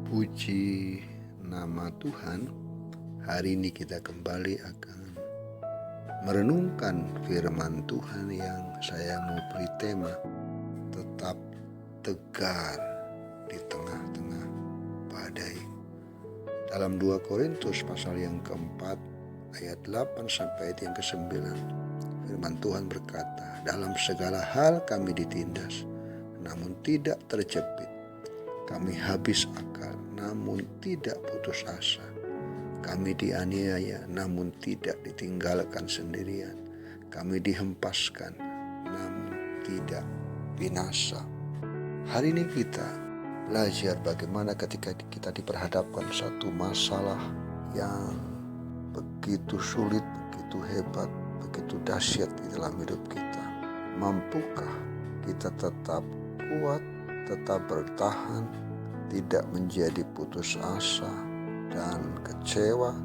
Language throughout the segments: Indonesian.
Puji nama Tuhan. Hari ini kita kembali akan merenungkan firman Tuhan yang saya mau beri tema tetap tegar di tengah-tengah badai. Dalam 2 Korintus pasal yang keempat ayat 8 sampai ayat yang ke-9, firman Tuhan berkata, dalam segala hal kami ditindas, namun tidak terjepit. Kami habis akal, namun tidak putus asa. Kami dianiaya, namun tidak ditinggalkan sendirian. Kami dihempaskan, namun tidak binasa. Hari ini kita belajar bagaimana ketika kita diperhadapkan satu masalah yang begitu sulit, begitu hebat, begitu dahsyat di dalam hidup kita. Mampukah kita tetap kuat, tetap bertahan, tidak menjadi putus asa dan kecewa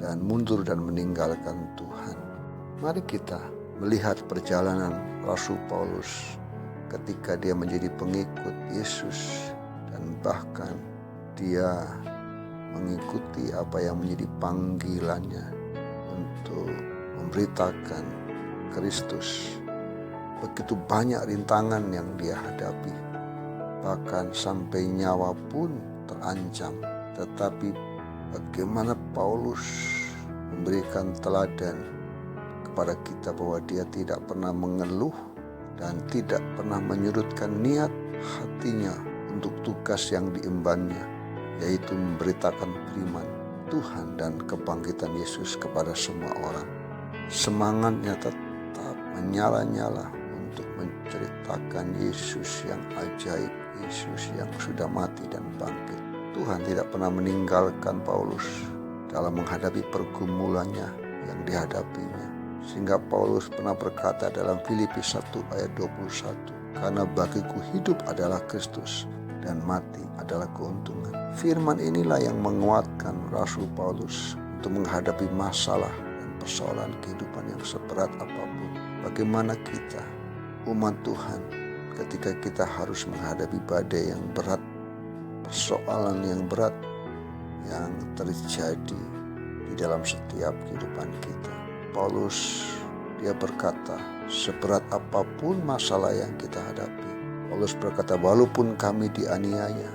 dan mundur dan meninggalkan Tuhan? Mari kita melihat perjalanan Rasul Paulus ketika dia menjadi pengikut Yesus dan bahkan dia mengikuti apa yang menjadi panggilannya untuk memberitakan Kristus. Begitu banyak rintangan yang dia hadapi, bahkan sampai nyawa pun terancam. Tetapi bagaimana Paulus memberikan teladan kepada kita bahwa dia tidak pernah mengeluh dan tidak pernah menyurutkan niat hatinya untuk tugas yang diembannya, yaitu memberitakan firman Tuhan dan kebangkitan Yesus kepada semua orang. Semangatnya tetap menyala-nyala untuk menceritakan Yesus yang ajaib, Yesus yang sudah mati dan bangkit. Tuhan tidak pernah meninggalkan Paulus dalam menghadapi pergumulannya yang dihadapinya. Sehingga Paulus pernah berkata dalam Filipi 1 ayat 21, karena bagiku hidup adalah Kristus dan mati adalah keuntungan. Firman inilah yang menguatkan Rasul Paulus untuk menghadapi masalah dan persoalan kehidupan yang seberat apapun. Bagaimana kita, umat Tuhan, ketika kita harus menghadapi badai yang berat, persoalan yang berat yang terjadi di dalam setiap kehidupan kita. Paulus dia berkata, seberat apapun masalah yang kita hadapi, Paulus berkata, walaupun kami dianiaya,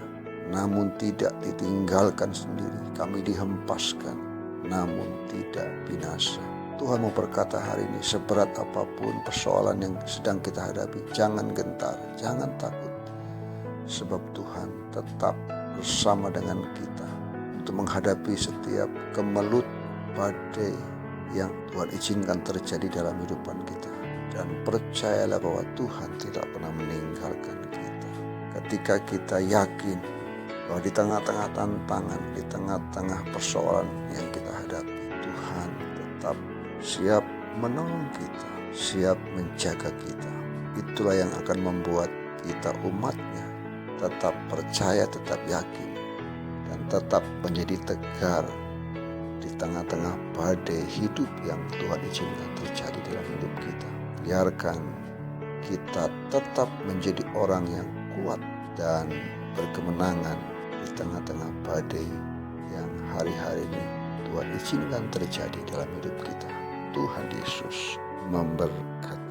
namun tidak ditinggalkan sendiri. Kami dihempaskan, namun tidak binasa. Tuhan mau berkata hari ini, seberat apapun persoalan yang sedang kita hadapi, jangan gentar, jangan takut. Sebab Tuhan tetap bersama dengan kita untuk menghadapi setiap kemelut badai yang Tuhan izinkan terjadi dalam kehidupan kita. Dan percayalah bahwa Tuhan tidak pernah meninggalkan kita. Ketika kita yakin bahwa di tengah-tengah tantangan, di tengah-tengah persoalan yang kita hadapi, Tuhan tetap siap menolong kita, siap menjaga kita. Itulah yang akan membuat kita umatnya tetap percaya, tetap yakin, dan tetap menjadi tegar di tengah-tengah badai hidup yang Tuhan izinkan terjadi dalam hidup kita. Biarkan kita tetap menjadi orang yang kuat dan berkemenangan di tengah-tengah badai yang hari-hari ini Tuhan izinkan terjadi dalam hidup kita. Tuhan Yesus memberkati.